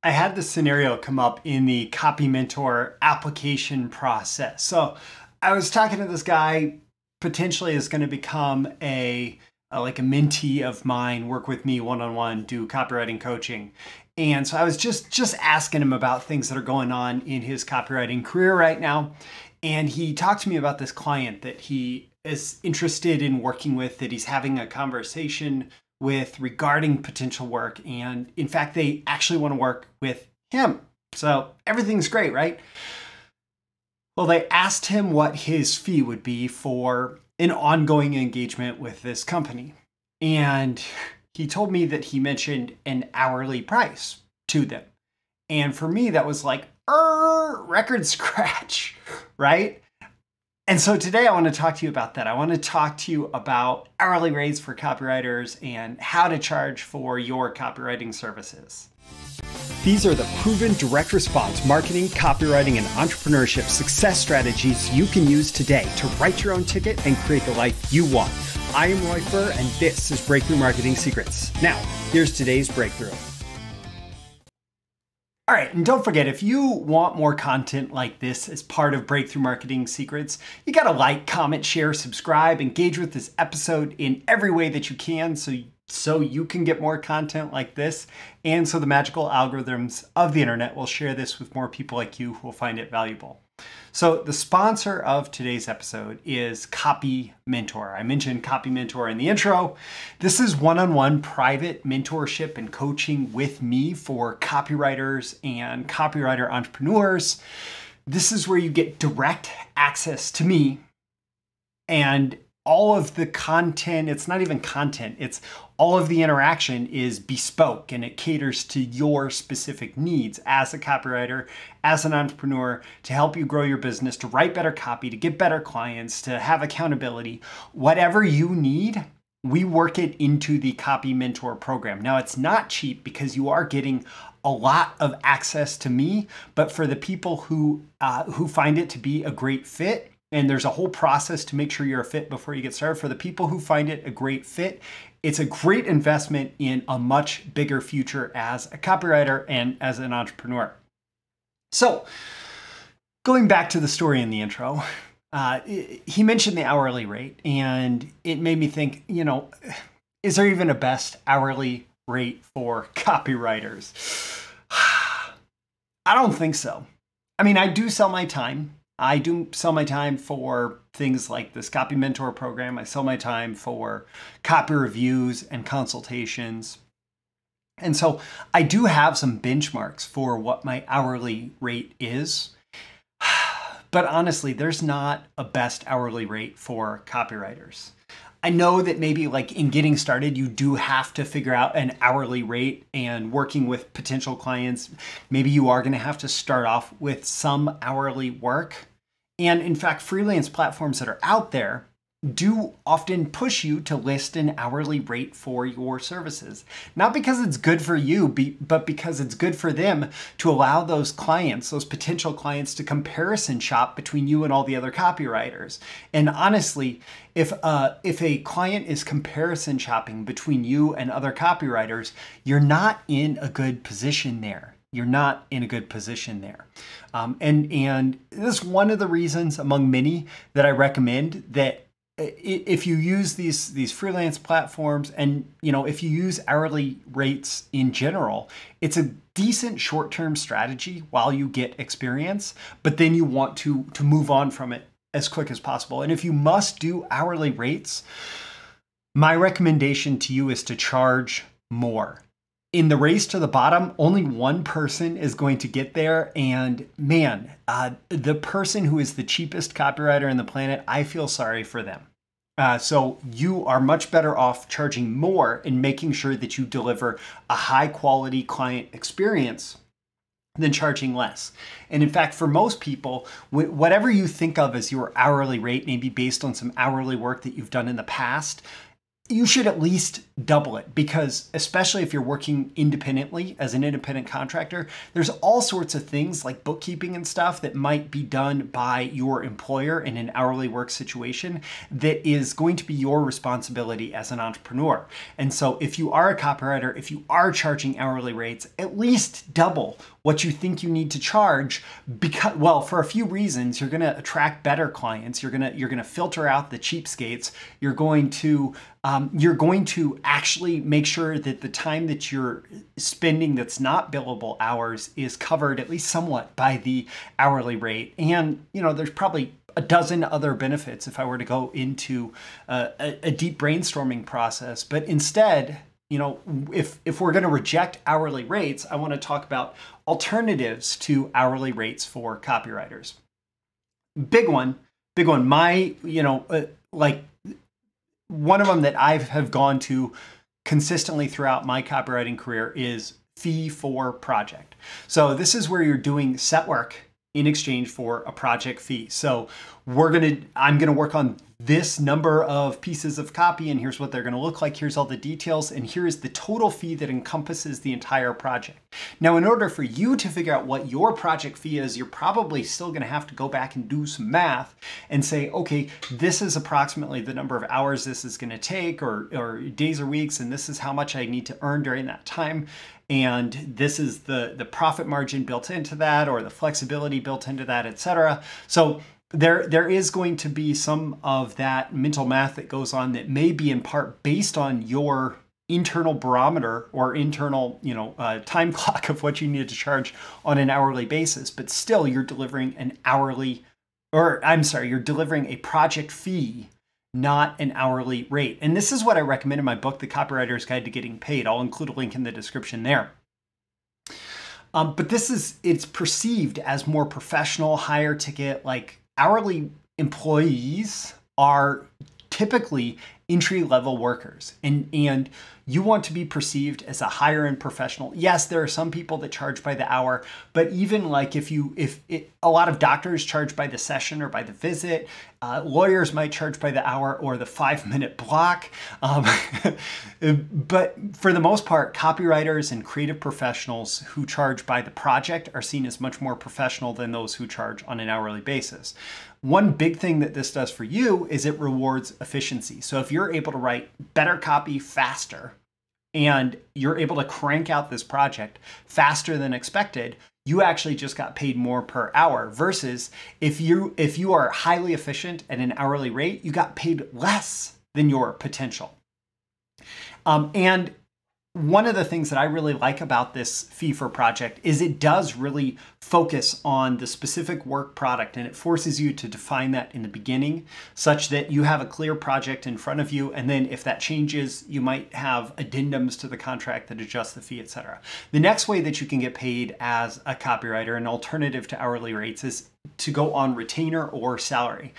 I had this scenario come up in the CopyMentor application process. So I was talking to this guy, potentially is going to become like a mentee of mine, work with me one-on-one, do copywriting coaching. And so I was just asking him about things that are going on in his copywriting career right now. And he talked to me about this client that he is interested in working with, that he's having a conversation with regarding potential work. And in fact, they actually want to work with him. So everything's great, right? Well, they asked him what his fee would be for an ongoing engagement with this company. And he told me that he mentioned an hourly price to them. And for me, that was like, record scratch, right? And so today I want to talk to you about that. I want to talk to you about hourly rates for copywriters and how to charge for your copywriting services. These are the proven direct response marketing, copywriting, and entrepreneurship success strategies you can use today to write your own ticket and create the life you want. I am Roy Furr, and this is Breakthrough Marketing Secrets. Now, here's today's breakthrough. All right, and don't forget, if you want more content like this as part of Breakthrough Marketing Secrets, you gotta like, comment, share, subscribe, engage with this episode in every way that you can so you can get more content like this, and so the magical algorithms of the internet will share this with more people like you who will find it valuable. So the sponsor of today's episode is CopyMentor. I mentioned CopyMentor in the intro. This is one-on-one private mentorship and coaching with me for copywriters and copywriter entrepreneurs. This is where you get direct access to me and all of the content. It's not even content, it's all of the interaction is bespoke and it caters to your specific needs as a copywriter, as an entrepreneur, to help you grow your business, to write better copy, to get better clients, to have accountability. Whatever you need, we work it into the CopyMentor program. Now, it's not cheap because you are getting a lot of access to me, but for the people who find it to be a great fit, and there's a whole process to make sure you're a fit before you get started. For the people who find it a great fit, it's a great investment in a much bigger future as a copywriter and as an entrepreneur. So going back to the story in the intro, he mentioned the hourly rate, and it made me think, is there even a best hourly rate for copywriters? I don't think so. I mean, I do sell my time. I do sell my time for things like this CopyMentor program. I sell my time for copy reviews and consultations. And so I do have some benchmarks for what my hourly rate is. But honestly, there's not a best hourly rate for copywriters. I know that maybe like in getting started, you do have to figure out an hourly rate, and working with potential clients, maybe you are going to have to start off with some hourly work. And in fact, freelance platforms that are out there do often push you to list an hourly rate for your services. Not because it's good for you, but because it's good for them to allow those clients, those potential clients, to comparison shop between you and all the other copywriters. And honestly, if a client is comparison shopping between you and other copywriters, you're not in a good position there. You're not in a good position there. And this is one of the reasons among many that I recommend that if you use these freelance platforms, and if you use hourly rates in general, it's a decent short-term strategy while you get experience, but then you want to move on from it as quick as possible. And if you must do hourly rates, my recommendation to you is to charge more. In the race to the bottom, only one person is going to get there. And man, the person who is the cheapest copywriter on the planet, I feel sorry for them. So you are much better off charging more and making sure that you deliver a high quality client experience than charging less. And in fact, for most people, whatever you think of as your hourly rate, maybe based on some hourly work that you've done in the past, you should at least double it, because especially if you're working independently as an independent contractor, there's all sorts of things like bookkeeping and stuff that might be done by your employer in an hourly work situation that is going to be your responsibility as an entrepreneur. And so if you are a copywriter, if you are charging hourly rates, at least double what you think you need to charge, because, well, for a few reasons. You're going to attract better clients. You're going to filter out the cheapskates. You're going to actually make sure that the time that you're spending that's not billable hours is covered at least somewhat by the hourly rate. And, there's probably a dozen other benefits if I were to go into a deep brainstorming process. But instead, if we're going to reject hourly rates, I want to talk about alternatives to hourly rates for copywriters. Big one. One of them that I have gone to consistently throughout my copywriting career is fee for project. So this is where you're doing set work in exchange for a project fee. So I'm gonna work on this number of pieces of copy, and here's what they're gonna look like. Here's all the details, and here is the total fee that encompasses the entire project. Now, in order for you to figure out what your project fee is, you're probably still gonna have to go back and do some math and say, okay, this is approximately the number of hours this is gonna take, or days or weeks, and this is how much I need to earn during that time. And this is the profit margin built into that, or the flexibility built into that, etc. So there is going to be some of that mental math that goes on that may be in part based on your internal barometer or internal time clock of what you need to charge on an hourly basis. But still, you're delivering you're delivering a project fee, not an hourly rate. And this is what I recommend in my book, The Copywriter's Guide to Getting Paid. I'll include a link in the description there. But it's perceived as more professional, higher ticket. Like, hourly employees are typically entry-level workers, and you want to be perceived as a higher end professional. Yes, there are some people that charge by the hour, but even like a lot of doctors charge by the session or by the visit. Lawyers might charge by the hour or the 5-minute block. But for the most part, copywriters and creative professionals who charge by the project are seen as much more professional than those who charge on an hourly basis. One big thing that this does for you is it rewards efficiency. So if you're able to write better copy faster, and you're able to crank out this project faster than expected, you actually just got paid more per hour, versus if you are highly efficient at an hourly rate, you got paid less than your potential. And one of the things that I really like about this fee for project is it does really focus on the specific work product, and it forces you to define that in the beginning such that you have a clear project in front of you. And then if that changes, you might have addendums to the contract that adjust the fee, etc. The next way that you can get paid as a copywriter, an alternative to hourly rates, is to go on retainer or salary.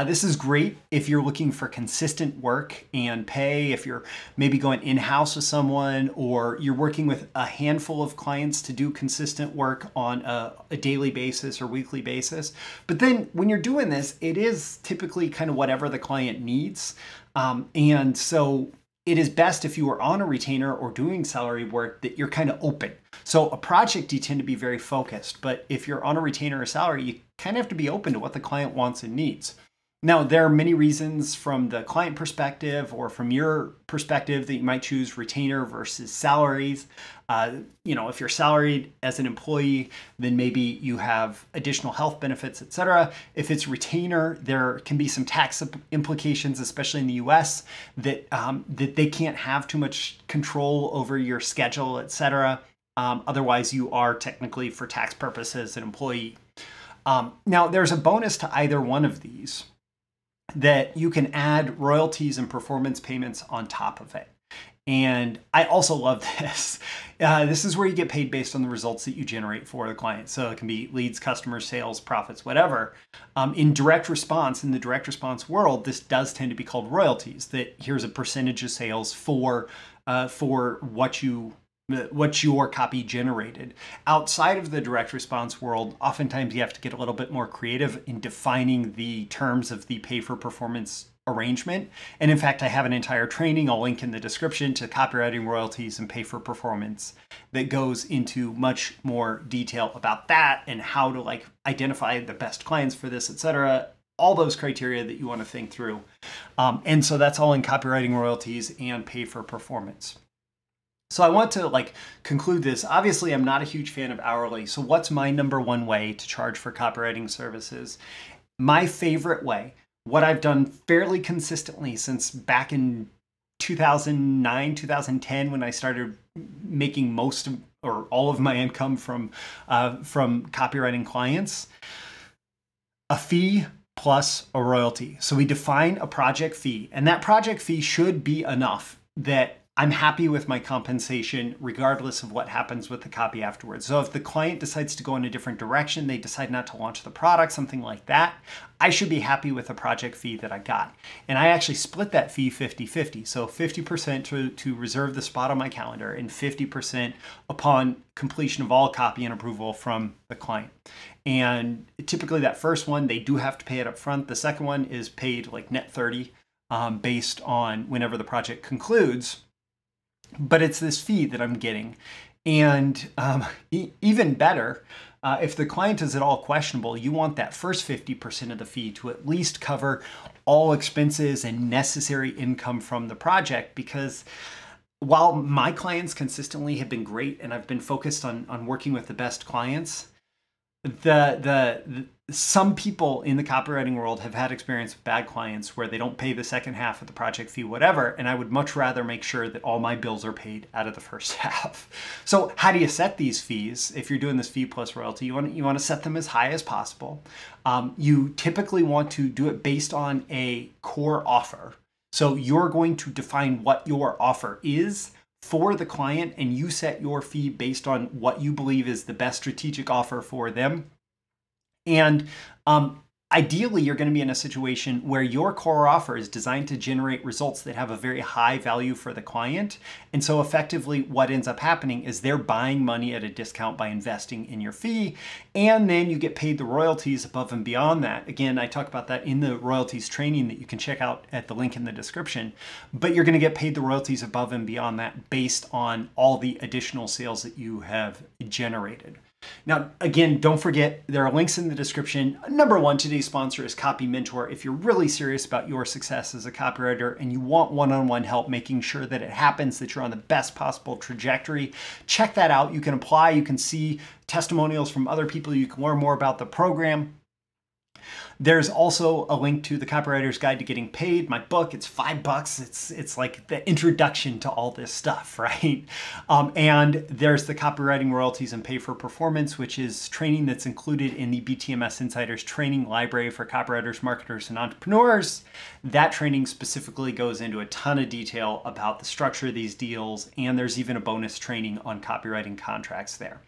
This is great if you're looking for consistent work and pay, if you're maybe going in-house with someone, or you're working with a handful of clients to do consistent work on a daily basis or weekly basis. But then when you're doing this, it is typically kind of whatever the client needs. And so it is best if you are on a retainer or doing salary work that you're kind of open. So a project, you tend to be very focused, but if you're on a retainer or salary, you kind of have to be open to what the client wants and needs. Now, there are many reasons from the client perspective or from your perspective that you might choose retainer versus salaries. If you're salaried as an employee, then maybe you have additional health benefits, etc. If it's retainer, there can be some tax implications, especially in the US, that they can't have too much control over your schedule, etc. Otherwise, you are technically, for tax purposes, an employee. Now, there's a bonus to either one of these, that you can add royalties and performance payments on top of it. And I also love this. This is where you get paid based on the results that you generate for the client. So it can be leads, customers, sales, profits, whatever. In the direct response world, this does tend to be called royalties, that here's a percentage of sales for what your copy generated. Outside of the direct response world, oftentimes you have to get a little bit more creative in defining the terms of the pay for performance arrangement. And in fact, I have an entire training I'll link in the description to copywriting, royalties, and pay for performance that goes into much more detail about that and how to like identify the best clients for this, etc. All those criteria that you want to think through. And so that's all in copywriting, royalties, and pay for performance. So I want to like conclude this. Obviously, I'm not a huge fan of hourly. So what's my number one way to charge for copywriting services? My favorite way, what I've done fairly consistently since back in 2009, 2010, when I started making most of, or all of my income from copywriting clients, a fee plus a royalty. So we define a project fee, and that project fee should be enough that I'm happy with my compensation regardless of what happens with the copy afterwards. So if the client decides to go in a different direction, they decide not to launch the product, something like that, I should be happy with the project fee that I got. And I actually split that fee 50-50. So 50% to reserve the spot on my calendar and 50% upon completion of all copy and approval from the client. And typically that first one, they do have to pay it up front. The second one is paid like net 30 based on whenever the project concludes. But it's this fee that I'm getting. And even better, if the client is at all questionable, you want that first 50% of the fee to at least cover all expenses and necessary income from the project. Because while my clients consistently have been great and I've been focused on working with the best clients, some people in the copywriting world have had experience with bad clients where they don't pay the second half of the project fee, whatever, and I would much rather make sure that all my bills are paid out of the first half. So how do you set these fees? If you're doing this fee plus royalty, you want to set them as high as possible. You typically want to do it based on a core offer. So you're going to define what your offer is for the client, and you set your fee based on what you believe is the best strategic offer for them. And ideally, you're going to be in a situation where your core offer is designed to generate results that have a very high value for the client. And so effectively, what ends up happening is they're buying money at a discount by investing in your fee. And then you get paid the royalties above and beyond that. Again, I talk about that in the royalties training that you can check out at the link in the description. But you're going to get paid the royalties above and beyond that based on all the additional sales that you have generated. Now, again, don't forget, there are links in the description. Number one, today's sponsor is CopyMentor. If you're really serious about your success as a copywriter and you want one-on-one help making sure that it happens, that you're on the best possible trajectory, check that out. You can apply, you can see testimonials from other people, you can learn more about the program. There's also a link to the Copywriter's Guide to Getting Paid, my book. It's $5. It's like the introduction to all this stuff, right? And there's the Copywriting, Royalties, and Pay for Performance, which is training that's included in the BTMSinsiders training library for copywriters, marketers, and entrepreneurs. That training specifically goes into a ton of detail about the structure of these deals, and there's even a bonus training on copywriting contracts there.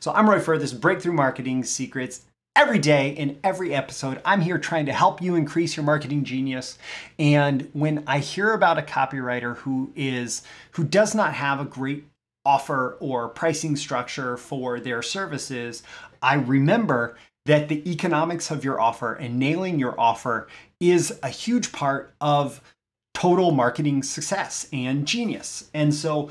So I'm Roy Furr. This is Breakthrough Marketing Secrets. Every day in every episode, I'm here trying to help you increase your marketing genius. And when I hear about a copywriter who does not have a great offer or pricing structure for their services, I remember that the economics of your offer and nailing your offer is a huge part of total marketing success and genius. And so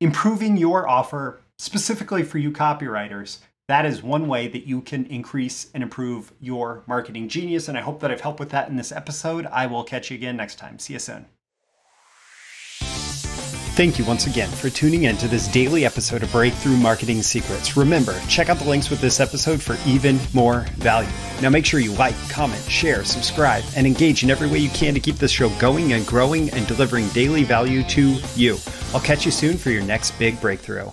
improving your offer specifically for you copywriters, that is one way that you can increase and improve your marketing genius. And I hope that I've helped with that in this episode. I will catch you again next time. See you soon. Thank you once again for tuning in to this daily episode of Breakthrough Marketing Secrets. Remember, check out the links with this episode for even more value. Now make sure you like, comment, share, subscribe, and engage in every way you can to keep this show going and growing and delivering daily value to you. I'll catch you soon for your next big breakthrough.